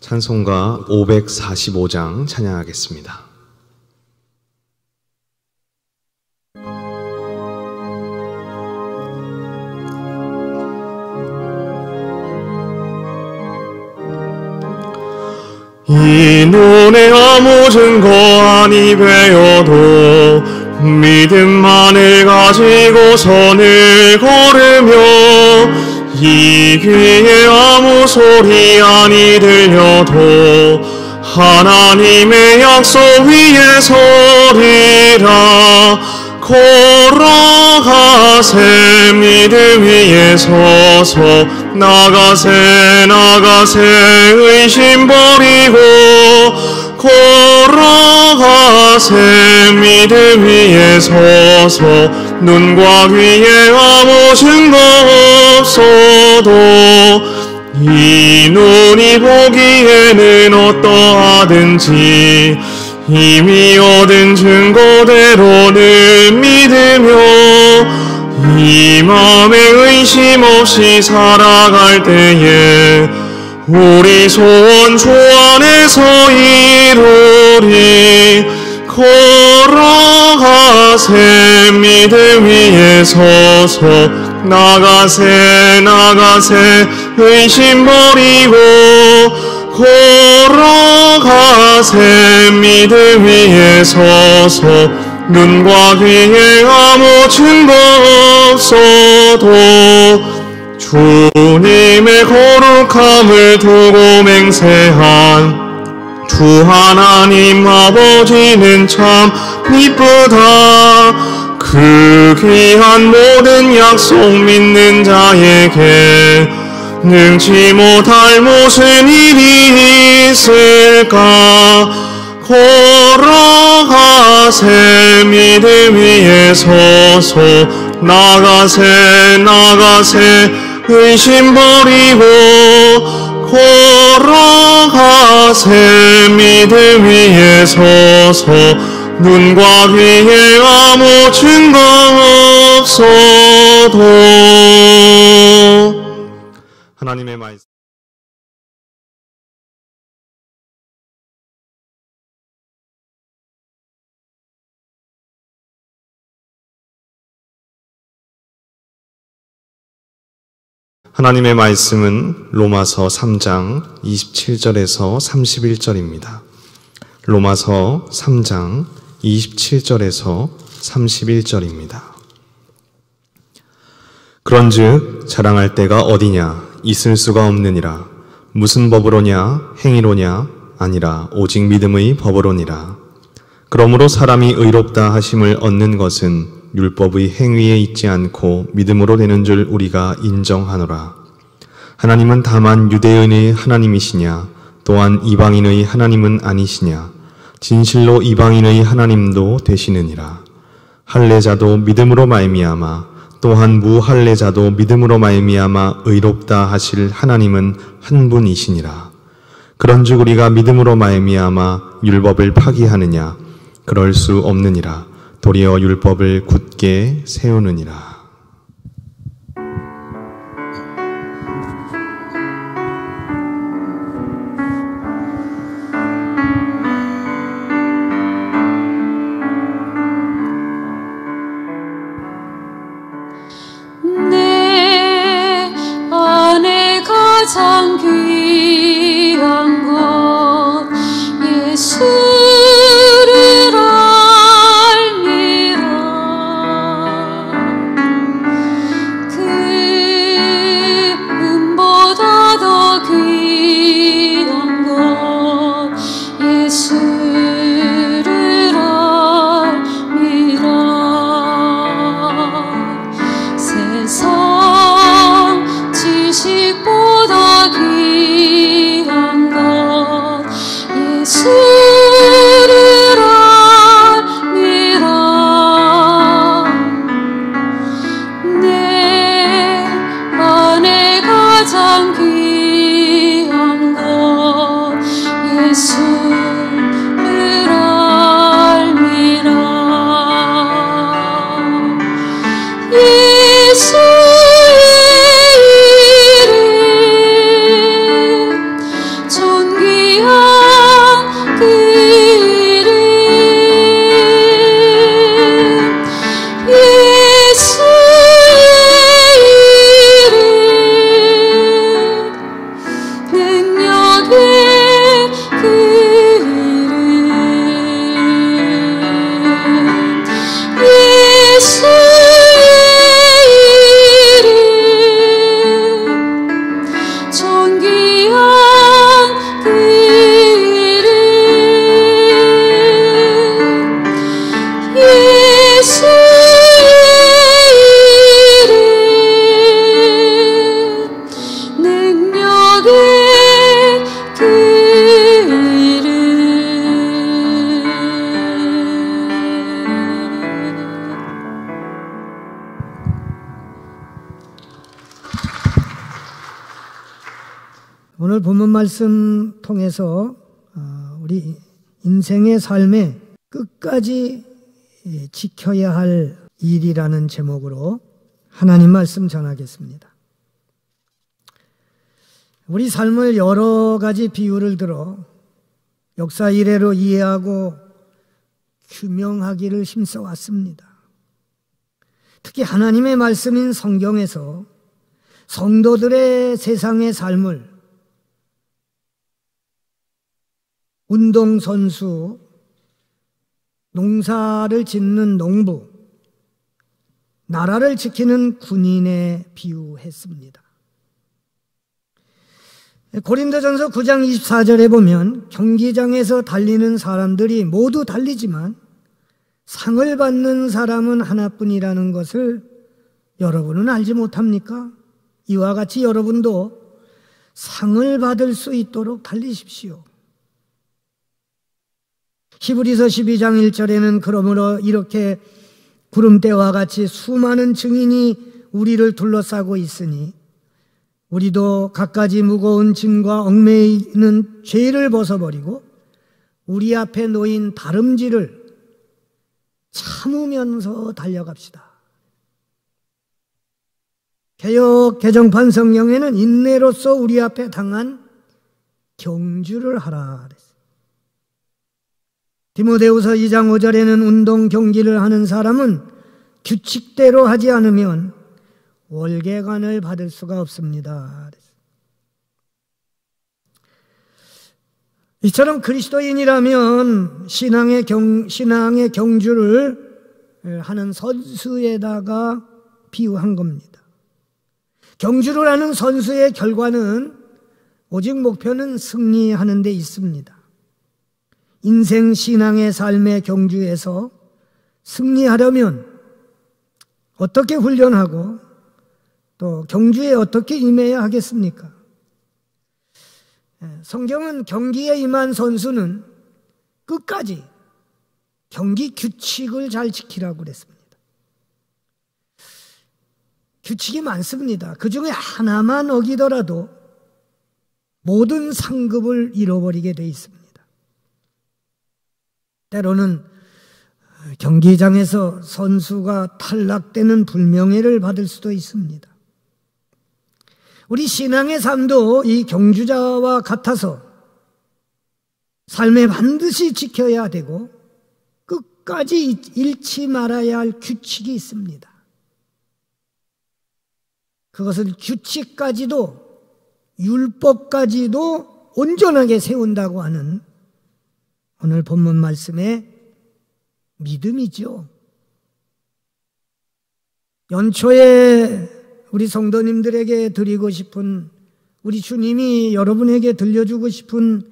찬송가 545장 찬양하겠습니다. 이 눈에 아무 증거 아니 배어도 믿음만을 가지고 선을 걸으며 이 귀에 아무 소리 아니 들려도 하나님의 약속 위에 서리라. 걸어가세 믿음 위에 서서 나가세 의심 버리고 걸어가세 믿음 위에 서서 눈과 귀에 아무 증거 없어도 이 눈이 보기에는 어떠하든지 이미 얻은 증거대로는 믿으며 이 마음에 의심 없이 살아갈 때에 우리 소원 주 안에서 이루리. 걸어가세 믿음 위에 서서 나가세 의심 버리고 걸어가세 믿음 위에 서서 눈과 귀에 아무 증거 없어도 주님의 거룩함을 두고 맹세한 주 하나님 아버지는 참 이쁘다. 그 귀한 모든 약속 믿는 자에게 능치 못할 무슨 일이 있을까. 걸어가세 믿음 위에 서서 나가세 의심 버리고 걸어가세 믿음 위에 서서 눈과 귀에 아무 증거 없어도. 하나님의 말씀. 하나님의 말씀은 로마서 3장 27절에서 31절입니다. 로마서 3장 27절에서 31절입니다. 그런즉 자랑할 때가 어디냐? 있을 수가 없느니라. 무슨 법으로냐? 행위로냐? 아니라 오직 믿음의 법으로니라. 그러므로 사람이 의롭다 하심을 얻는 것은 율법의 행위에 있지 않고 믿음으로 되는 줄 우리가 인정하노라. 하나님은 다만 유대인의 하나님이시냐? 또한 이방인의 하나님은 아니시냐? 진실로 이방인의 하나님도 되시느니라. 할례자도 믿음으로 말미암아 또한 무할례자도 믿음으로 말미암아 의롭다 하실 하나님은 한 분이시니라. 그런즉 우리가 믿음으로 말미암아 율법을 파기하느냐? 그럴 수 없느니라. 도리어 율법을 굳게 세우느니라. 내 안에 가장 귀한 것 예수 예수의 이름 존귀 오늘 본문 말씀 통해서 우리 인생의 삶에 끝까지 지켜야 할 일이라는 제목으로 하나님 말씀 전하겠습니다. 우리 삶을 여러 가지 비유를 들어 역사 이래로 이해하고 규명하기를 힘써왔습니다. 특히 하나님의 말씀인 성경에서 성도들의 세상의 삶을 운동선수, 농사를 짓는 농부, 나라를 지키는 군인에 비유했습니다. 고린도전서 9장 24절에 보면 경기장에서 달리는 사람들이 모두 달리지만 상을 받는 사람은 하나뿐이라는 것을 여러분은 알지 못합니까? 이와 같이 여러분도 상을 받을 수 있도록 달리십시오. 히브리서 12장 1절에는 그러므로 이렇게 구름대와 같이 수많은 증인이 우리를 둘러싸고 있으니 우리도 갖가지 무거운 짐과 얽매이는 죄를 벗어버리고 우리 앞에 놓인 다름질을 참으면서 달려갑시다. 개역 개정판 성경에는 인내로서 우리 앞에 당한 경주를 하라 그랬어요. 디모데후서 2장 5절에는 운동 경기를 하는 사람은 규칙대로 하지 않으면 월계관을 받을 수가 없습니다. 이처럼 그리스도인이라면 신앙의 경주를 하는 선수에다가 비유한 겁니다. 경주를 하는 선수의 결과는 오직 목표는 승리하는 데 있습니다. 인생 신앙의 삶의 경주에서 승리하려면 어떻게 훈련하고 또 경주에 어떻게 임해야 하겠습니까? 성경은 경기에 임한 선수는 끝까지 경기 규칙을 잘 지키라고 그랬습니다. 규칙이 많습니다. 그 중에 하나만 어기더라도 모든 상급을 잃어버리게 돼 있습니다. 때로는 경기장에서 선수가 탈락되는 불명예를 받을 수도 있습니다. 우리 신앙의 삶도 이 경주자와 같아서 삶에 반드시 지켜야 되고 끝까지 잃지 말아야 할 규칙이 있습니다. 그것을 규칙까지도 율법까지도 온전하게 세운다고 하는 오늘 본문 말씀의 믿음이죠. 연초에 우리 성도님들에게 드리고 싶은, 우리 주님이 여러분에게 들려주고 싶은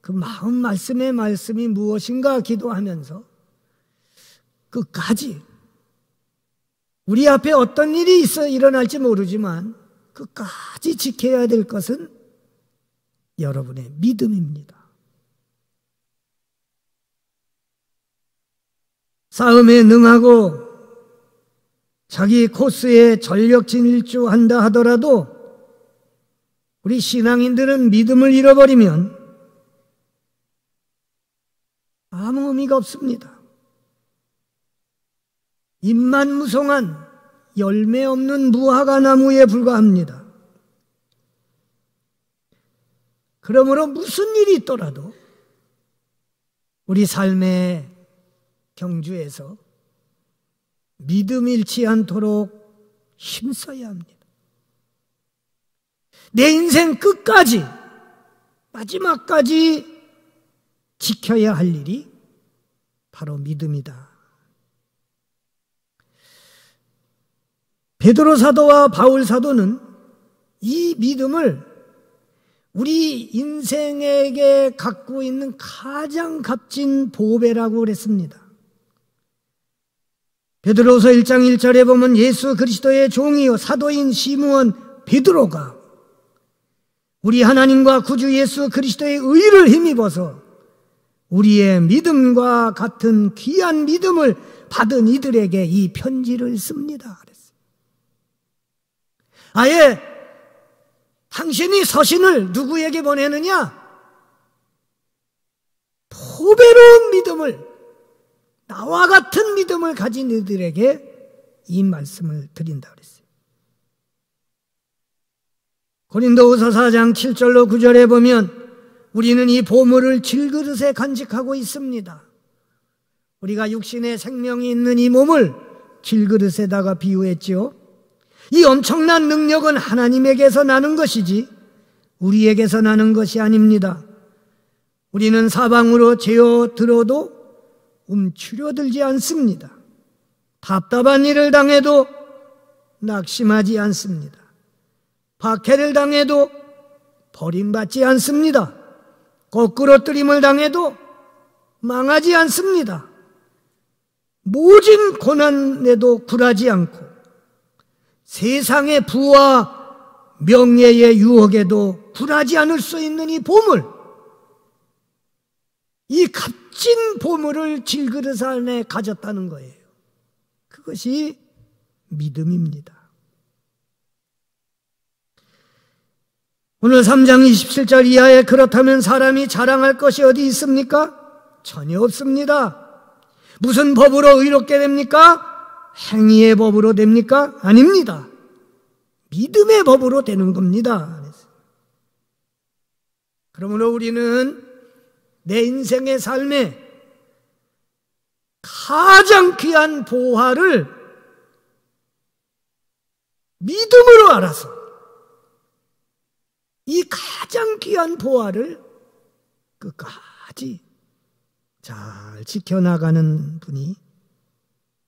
그 마음 말씀의 말씀이 무엇인가 기도하면서 끝까지 우리 앞에 어떤 일이 일어날지 모르지만 끝까지 지켜야 될 것은 여러분의 믿음입니다. 싸움에 능하고 자기 코스에 전력 질주한다 하더라도 우리 신앙인들은 믿음을 잃어버리면 아무 의미가 없습니다. 잎만 무성한 열매 없는 무화과 나무에 불과합니다. 그러므로 무슨 일이 있더라도 우리 삶의 경주에서 믿음 잃지 않도록 힘써야 합니다. 내 인생 끝까지 마지막까지 지켜야 할 일이 바로 믿음이다. 베드로 사도와 바울 사도는 이 믿음을 우리 인생에게 갖고 있는 가장 값진 보배라고 그랬습니다. 베드로서 1장 1절에 보면 예수 그리스도의 종이요 사도인 시므온 베드로가 우리 하나님과 구주 예수 그리스도의 의를 힘입어서 우리의 믿음과 같은 귀한 믿음을 받은 이들에게 이 편지를 씁니다. 그랬어요. 아예 당신이 서신을 누구에게 보내느냐? 보배로운 믿음을, 나와 같은 믿음을 가진 이들에게 이 말씀을 드린다 그랬어요. 고린도후서 4장 7절로 9절에 보면 우리는 이 보물을 질그릇에 간직하고 있습니다. 우리가 육신의 생명이 있는 이 몸을 질그릇에다가 비유했지요. 이 엄청난 능력은 하나님에게서 나는 것이지 우리에게서 나는 것이 아닙니다. 우리는 사방으로 제어들어도 움츠려들지 않습니다. 답답한 일을 당해도 낙심하지 않습니다. 박해를 당해도 버림받지 않습니다. 거꾸로 뜨림을 당해도 망하지 않습니다. 모진 고난에도 굴하지 않고 세상의 부와 명예의 유혹에도 굴하지 않을 수 있는 이 보물, 이 값진 보물을 질그릇 안에 가졌다는 거예요. 그것이 믿음입니다. 오늘 3장 27절 이하에 그렇다면 사람이 자랑할 것이 어디 있습니까? 전혀 없습니다. 무슨 법으로 의롭게 됩니까? 행위의 법으로 됩니까? 아닙니다. 믿음의 법으로 되는 겁니다. 그러므로 우리는 내 인생의 삶에 가장 귀한 보화를 믿음으로 알아서 이 가장 귀한 보화를 끝까지 잘 지켜나가는 분이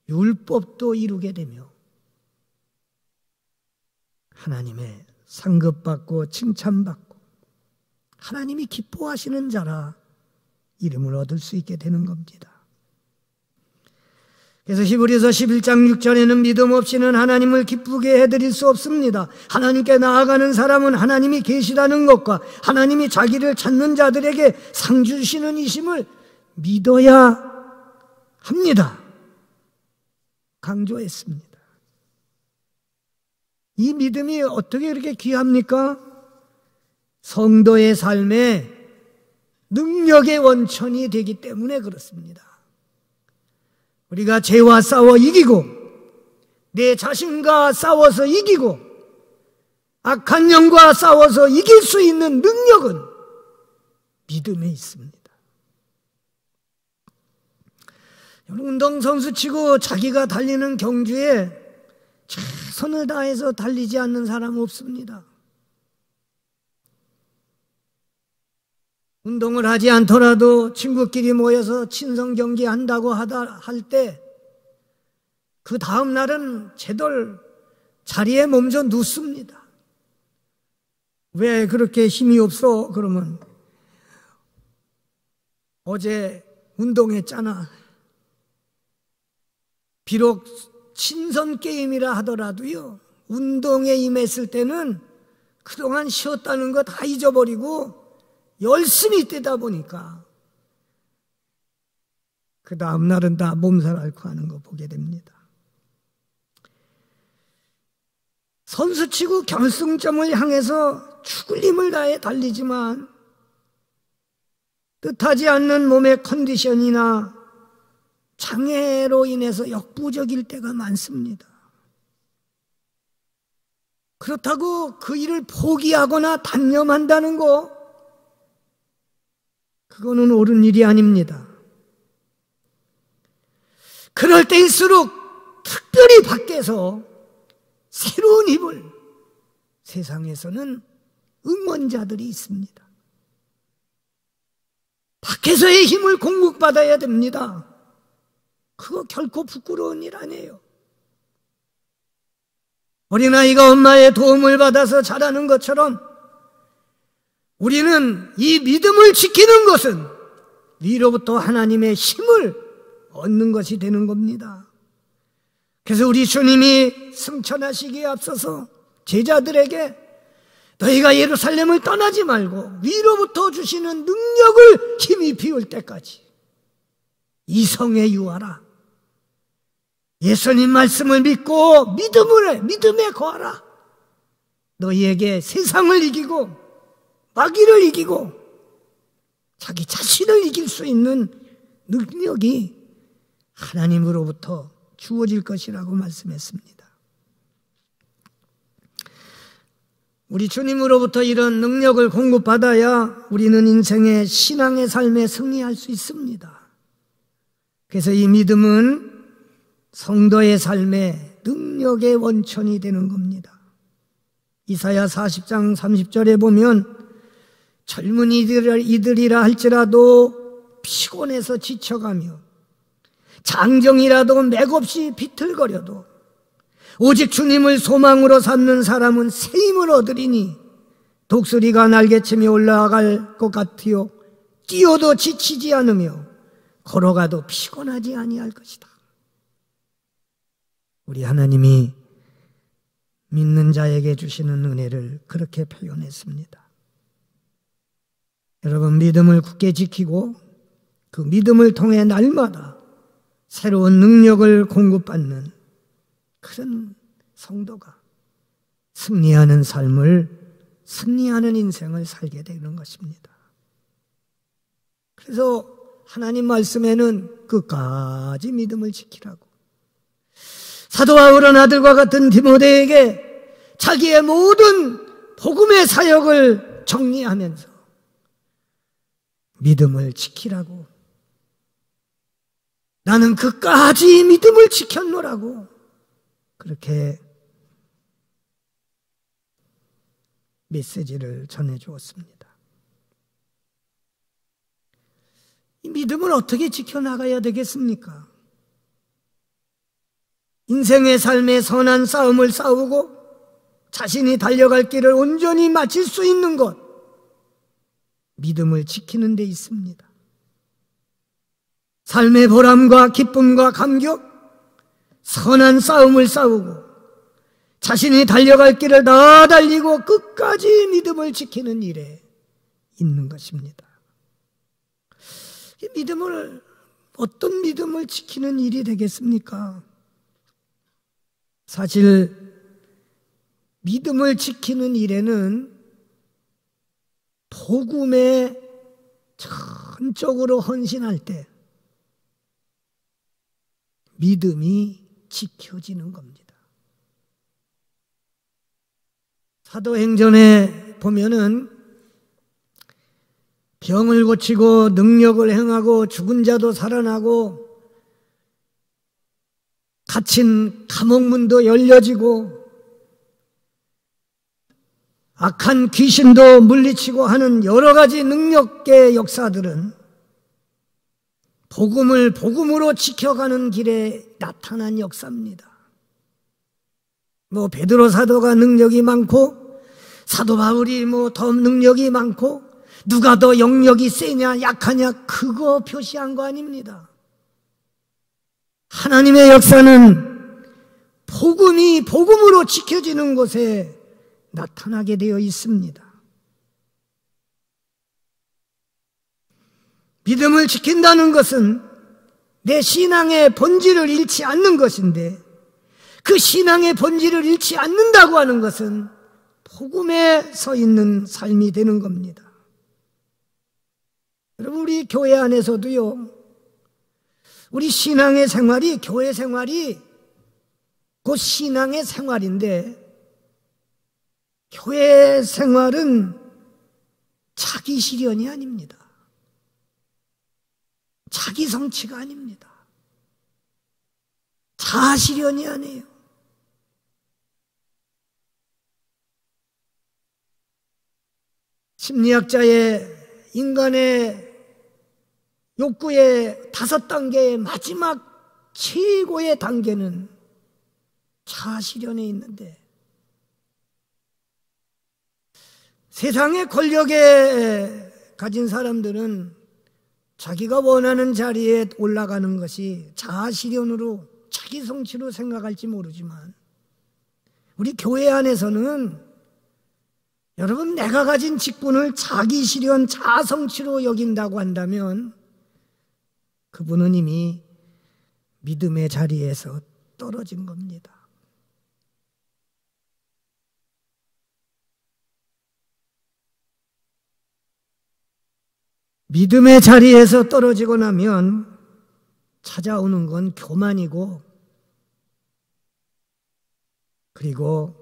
율법도 이루게 되며 하나님의 상급받고 칭찬받고 하나님이 기뻐하시는 자라 이름을 얻을 수 있게 되는 겁니다. 그래서 히브리서 11장 6절에는 믿음 없이는 하나님을 기쁘게 해드릴 수 없습니다. 하나님께 나아가는 사람은 하나님이 계시다는 것과 하나님이 자기를 찾는 자들에게 상 주시는 이심을 믿어야 합니다. 강조했습니다. 이 믿음이 어떻게 이렇게 귀합니까? 성도의 삶에 능력의 원천이 되기 때문에 그렇습니다. 우리가 죄와 싸워 이기고 내 자신과 싸워서 이기고 악한 영과 싸워서 이길 수 있는 능력은 믿음에 있습니다. 운동선수 치고 자기가 달리는 경주에 최선을 다해서 달리지 않는 사람은 없습니다. 운동을 하지 않더라도 친구끼리 모여서 친선 경기 한다고 할 때 그 다음 날은 제돌 자리에 몸져 눕습니다. 왜 그렇게 힘이 없어? 그러면 어제 운동했잖아. 비록 친선 게임이라 하더라도요, 운동에 임했을 때는 그동안 쉬었다는 거 다 잊어버리고 열심히 뛰다 보니까 그 다음 날은 다 몸살 앓고 하는 거 보게 됩니다. 선수치고 결승점을 향해서 죽을 힘을 다해 달리지만 뜻하지 않는 몸의 컨디션이나 장애로 인해서 역부족일 때가 많습니다. 그렇다고 그 일을 포기하거나 단념한다는 거, 그거는 옳은 일이 아닙니다. 그럴 때일수록 특별히 밖에서 새로운 힘을, 세상에서는 응원자들이 있습니다. 밖에서의 힘을 공급받아야 됩니다. 그거 결코 부끄러운 일 아니에요. 어린아이가 엄마의 도움을 받아서 자라는 것처럼 우리는 이 믿음을 지키는 것은 위로부터 하나님의 힘을 얻는 것이 되는 겁니다. 그래서 우리 주님이 승천하시기에 앞서서 제자들에게 너희가 예루살렘을 떠나지 말고 위로부터 주시는 능력을 힘이 비울 때까지 이 성에 유하라. 예수님 말씀을 믿고 믿음에 거하라. 너희에게 세상을 이기고 마귀를 이기고 자기 자신을 이길 수 있는 능력이 하나님으로부터 주어질 것이라고 말씀했습니다. 우리 주님으로부터 이런 능력을 공급받아야 우리는 인생의 신앙의 삶에 승리할 수 있습니다. 그래서 이 믿음은 성도의 삶의 능력의 원천이 되는 겁니다. 이사야 40장 30절에 보면 젊은이들이라 할지라도 피곤해서 지쳐가며 장정이라도 맥없이 비틀거려도 오직 주님을 소망으로 삼는 사람은 새 힘을 얻으리니 독수리가 날개치며 올라갈 것 같으요 뛰어도 지치지 않으며 걸어가도 피곤하지 아니할 것이다. 우리 하나님이 믿는 자에게 주시는 은혜를 그렇게 표현했습니다. 여러분, 믿음을 굳게 지키고 그 믿음을 통해 날마다 새로운 능력을 공급받는 그런 성도가 승리하는 삶을, 승리하는 인생을 살게 되는 것입니다. 그래서 하나님 말씀에는 끝까지 믿음을 지키라고, 사도 바울은 아들과 같은 디모데에게 자기의 모든 복음의 사역을 정리하면서 믿음을 지키라고, 나는 끝까지 믿음을 지켰노라고 그렇게 메시지를 전해주었습니다. 이 믿음을 어떻게 지켜나가야 되겠습니까? 인생의 삶의 선한 싸움을 싸우고 자신이 달려갈 길을 온전히 마칠 수 있는 것, 믿음을 지키는 데 있습니다. 삶의 보람과 기쁨과 감격, 선한 싸움을 싸우고 자신이 달려갈 길을 다 달리고 끝까지 믿음을 지키는 일에 있는 것입니다. 이 믿음을, 어떤 믿음을 지키는 일이 되겠습니까? 사실 믿음을 지키는 일에는 복음에 전적으로 헌신할 때 믿음이 지켜지는 겁니다. 사도행전에 보면은 병을 고치고 능력을 행하고 죽은 자도 살아나고 갇힌 감옥문도 열려지고 악한 귀신도 물리치고 하는 여러 가지 능력의 역사들은 복음을 복음으로 지켜가는 길에 나타난 역사입니다. 베드로 사도가 능력이 많고 사도 바울이 더 능력이 많고 누가 더 영역이 세냐 약하냐 그거 표시한 거 아닙니다. 하나님의 역사는 복음이 복음으로 지켜지는 곳에 나타나게 되어 있습니다. 믿음을 지킨다는 것은 내 신앙의 본질을 잃지 않는 것인데, 그 신앙의 본질을 잃지 않는다고 하는 것은 복음에 서 있는 삶이 되는 겁니다. 여러분, 우리 교회 안에서도요, 우리 신앙의 생활이, 교회 생활이 곧 신앙의 생활인데, 교회 생활은 자기 실현이 아닙니다. 자기 성취가 아닙니다. 자아 실현이 아니에요. 심리학자의 인간의 욕구의 5단계의 마지막 최고의 단계는 자아 실현에 있는데, 세상의 권력에 가진 사람들은 자기가 원하는 자리에 올라가는 것이 자아 실현으로, 자기 성취로 생각할지 모르지만, 우리 교회 안에서는 여러분, 내가 가진 직분을 자기 실현, 자아 성취로 여긴다고 한다면 그분은 이미 믿음의 자리에서 떨어진 겁니다. 믿음의 자리에서 떨어지고 나면 찾아오는 건 교만이고, 그리고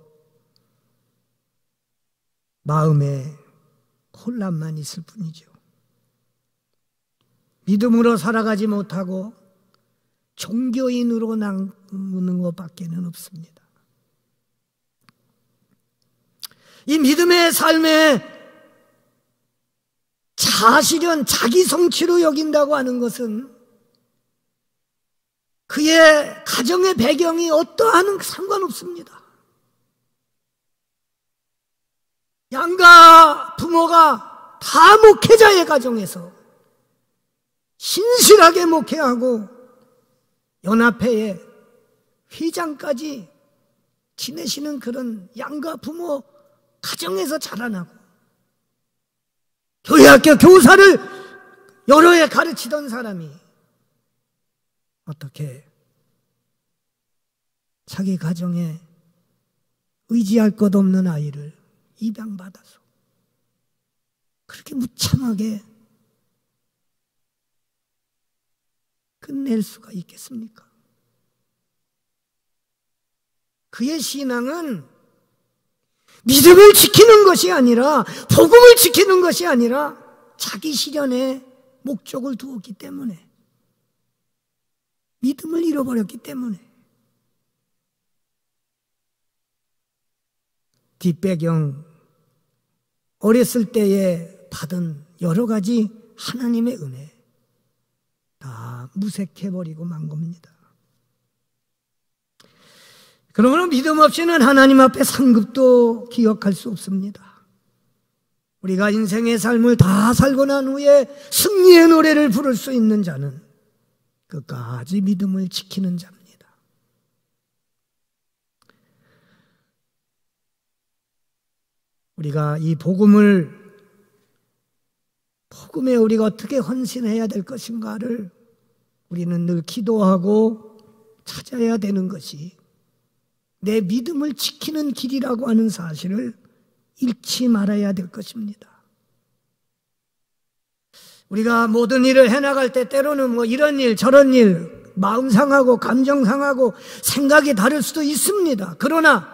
마음에 혼란만 있을 뿐이죠. 믿음으로 살아가지 못하고 종교인으로 남는 것밖에는 없습니다. 이 믿음의 삶에 자아실현, 자기 성취로 여긴다고 하는 것은 그의 가정의 배경이 어떠한 상관없습니다. 양가 부모가 다 목회자의 가정에서 신실하게 목회하고 연합회의 회장까지 지내시는 그런 양가 부모 가정에서 자라나고, 교회학교 교사를 여러 해 가르치던 사람이 어떻게 자기 가정에 의지할 것 없는 아이를 입양받아서 그렇게 무참하게 끝낼 수가 있겠습니까? 그의 신앙은 믿음을 지키는 것이 아니라, 복음을 지키는 것이 아니라 자기 실현에 목적을 두었기 때문에, 믿음을 잃어버렸기 때문에. 뒷배경, 어렸을 때에 받은 여러 가지 하나님의 은혜 다 무색해버리고 만 겁니다. 그러므로 믿음 없이는 하나님 앞에 상급도 기억할 수 없습니다. 우리가 인생의 삶을 다 살고 난 후에 승리의 노래를 부를 수 있는 자는 끝까지 믿음을 지키는 자입니다. 우리가 이 복음에 우리가 어떻게 헌신해야 될 것인가를 우리는 늘 기도하고 찾아야 되는 것이 내 믿음을 지키는 길이라고 하는 사실을 잃지 말아야 될 것입니다. 우리가 모든 일을 해나갈 때 때로는 뭐 이런 일 저런 일 마음 상하고 감정 상하고 생각이 다를 수도 있습니다. 그러나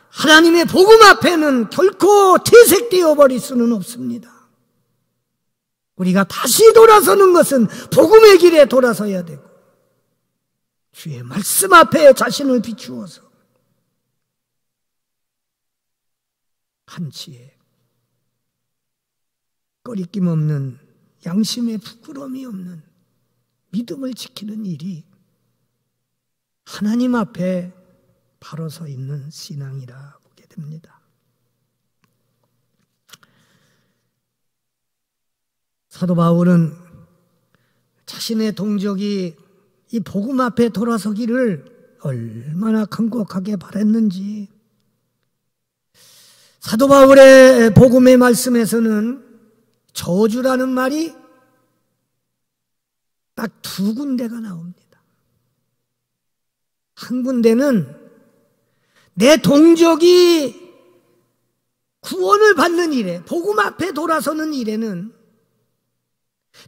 하나님의 복음 앞에는 결코 퇴색되어 버릴 수는 없습니다. 우리가 다시 돌아서는 것은 복음의 길에 돌아서야 되고, 주의 말씀 앞에 자신을 비추어서 한치의 꺼리낌 없는, 양심에 부끄러움이 없는 믿음을 지키는 일이 하나님 앞에 바로 서 있는 신앙이라 보게 됩니다. 사도 바울은 자신의 동족이 이 복음 앞에 돌아서기를 얼마나 간곡하게 바랬는지, 사도 바울의 복음의 말씀에서는 저주라는 말이 딱 두 군데가 나옵니다. 한 군데는 내 동족이 구원을 받는 일에, 복음 앞에 돌아서는 일에는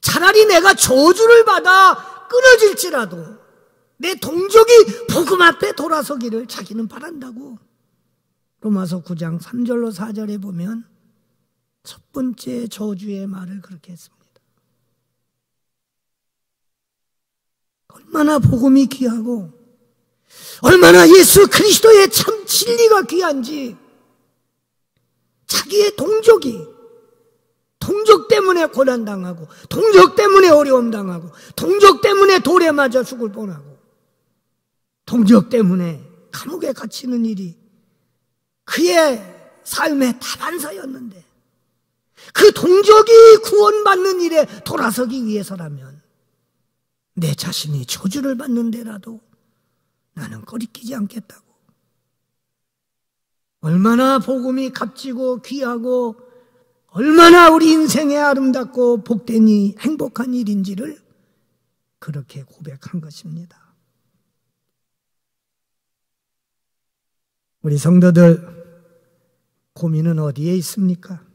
차라리 내가 저주를 받아 끊어질지라도 내 동족이 복음 앞에 돌아서기를 자기는 바란다고. 로마서 9장 3절로 4절에 보면 첫 번째 저주의 말을 그렇게 했습니다. 얼마나 복음이 귀하고 얼마나 예수 그리스도의 참 진리가 귀한지, 자기의 동족 때문에 고난당하고, 동족 때문에 어려움 당하고, 동족 때문에 돌에 맞아 죽을 뻔하고, 동족 때문에 감옥에 갇히는 일이 그의 삶의 다반사였는데, 그 동족이 구원받는 일에 돌아서기 위해서라면 내 자신이 저주를 받는 데라도 나는 꺼리끼지 않겠다고. 얼마나 복음이 값지고 귀하고 얼마나 우리 인생에 아름답고 복된 행복한 일인지를 그렇게 고백한 것입니다. 우리 성도들 고민은 어디에 있습니까?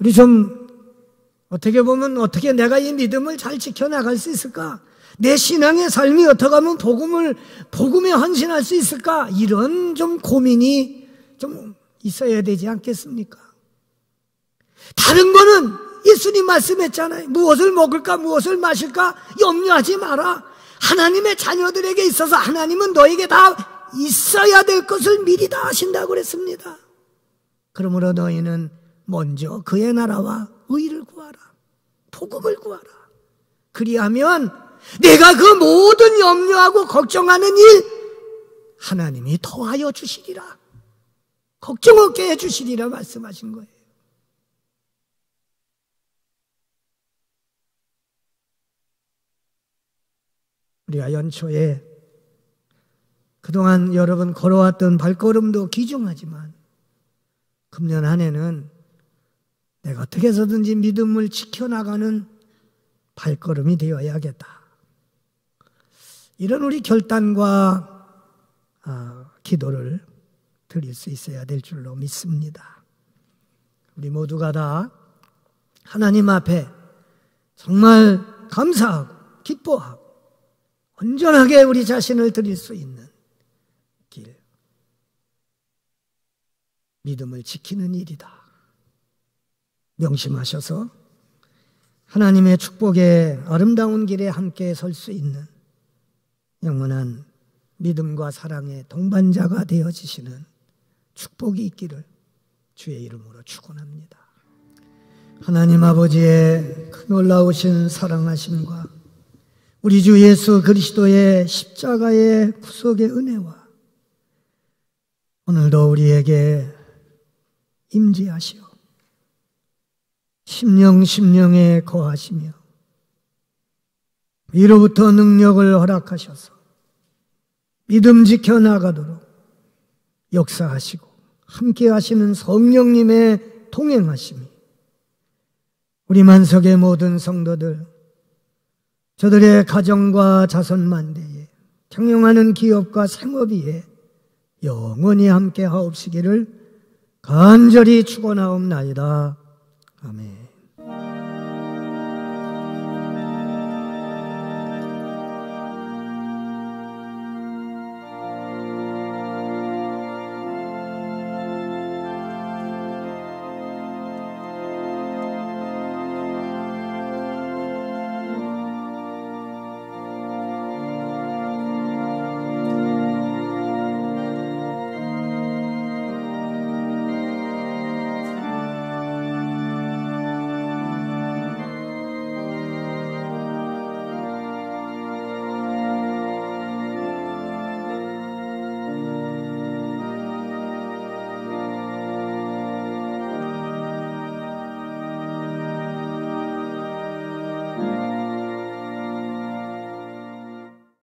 우리 좀 어떻게 보면 어떻게 내가 이 믿음을 잘 지켜나갈 수 있을까? 내 신앙의 삶이 어떻게 하면 복음에 헌신할 수 있을까? 이런 좀 고민이 좀 있어야 되지 않겠습니까? 다른 거는 예수님 말씀했잖아요. 무엇을 먹을까, 무엇을 마실까 염려하지 마라. 하나님의 자녀들에게 있어서 하나님은 너에게 다 있어야 될 것을 미리 다 하신다고 그랬습니다. 그러므로 너희는 먼저 그의 나라와 의를 구하라. 복음을 구하라. 그리하면 내가 그 모든 염려하고 걱정하는 일 하나님이 더하여 주시리라. 걱정 없게 해주시리라 말씀하신 거예요. 우리가 연초에 그동안 여러분 걸어왔던 발걸음도 귀중하지만 금년 한 해는 내가 어떻게 해서든지 믿음을 지켜나가는 발걸음이 되어야겠다. 이런 우리 결단과 기도를 드릴 수 있어야 될 줄로 믿습니다. 우리 모두가 다 하나님 앞에 정말 감사하고 기뻐하고 온전하게 우리 자신을 드릴 수 있는 길, 믿음을 지키는 일이다. 명심하셔서 하나님의 축복의 아름다운 길에 함께 설 수 있는 영원한 믿음과 사랑의 동반자가 되어지시는 축복이 있기를 주의 이름으로 축원합니다. 하나님 아버지의 그 놀라우신 사랑하심과 우리 주 예수 그리스도의 십자가의 구속의 은혜와 오늘도 우리에게 임재하시오 심령에 거하시며 이로부터 능력을 허락하셔서 믿음 지켜나가도록 역사하시고 함께 하시는 성령님의 동행하심이 우리 만석의 모든 성도들, 저들의 가정과 자손만대에 경영하는 기업과 생업 위에 영원히 함께 하옵시기를 간절히 축원하옵나이다. 아멘.